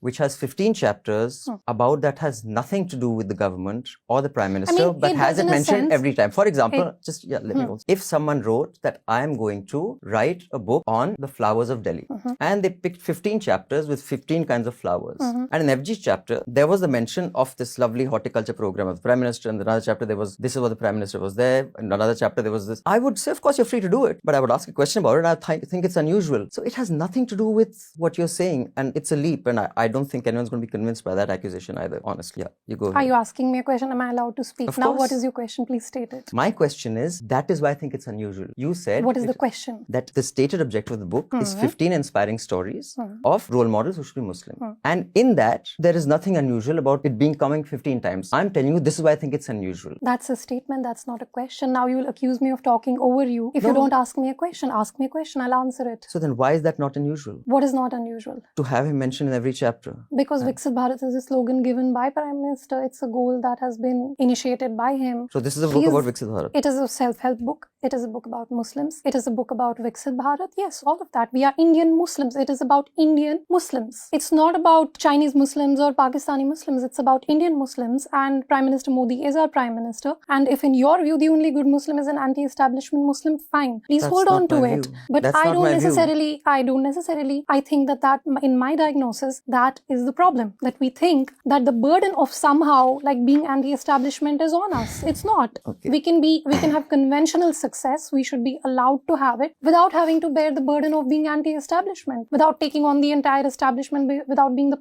which has 15 chapters about that has nothing to do with the government or the Prime Minister, but has it mentioned every time. For example, let me go. If someone wrote that I am going to write a book on the flowers of Delhi, and they picked 15 chapters with 15 kinds of flowers, and in every chapter there was the mention of this lovely horticulture program of the Prime Minister, and another chapter there was this is what the Prime Minister was there, and another chapter there was this. I would say, of course, you're free to do it, but I would ask a question about it, and I think it's unusual. So it has nothing to do with what you're saying, and it's a leap, and I don't think anyone's going to be convinced by that accusation either, honestly. Yeah, you go ahead. Are you asking me a question? Am I allowed to speak now? What is your question? Please state it. My question is, that is why I think it's unusual. You said... What is the question? That the stated objective of the book is 15 inspiring stories of role models who should be Muslim. And in that, there is nothing unusual about it being coming 15 times. I'm telling you, this is why I think it's unusual. That's a statement. That's not a question. Now you will accuse me of talking over you. If you don't ask me a question, ask me a question. I'll answer it. So then why is that not unusual? What is not unusual? To have him mentioned in every chapter. Because Viksit Bharat is a slogan given by Prime Minister. It's a goal that has been initiated by him. So this is a book about Viksit Bharat? It is a self-help book. It is a book about Muslims. It is a book about Viksit Bharat. Yes, all of that. We are Indian Muslims. It is about Indian Muslims. It's not about Chinese Muslims or Pakistani Muslims. It's about Indian Muslims, and Prime Minister Modi is our Prime Minister. And if in your view the only good Muslim is an anti-establishment Muslim, fine. Please hold on to it. But I don't necessarily, I think that in my diagnosis, that is the problem. That we think that the burden of somehow like being anti-establishment is on us. It's not. Okay. We can have conventional success. We should be allowed to have it without having to bear the burden of being anti-establishment, without taking on the entire establishment, without being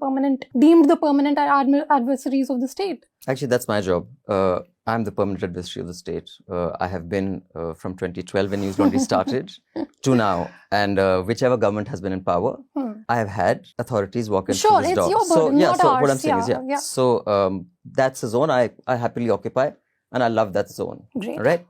deemed the permanent adversaries of the state. Actually, that's my job. I'm the permanent adversary of the state. I have been from 2012 when Newslaundry started to now. And whichever government has been in power, I have had authorities walk in through this door. Sure, it's your burden, not ours. What I'm saying is, So that's a zone I happily occupy, and I love that zone. Great. All right?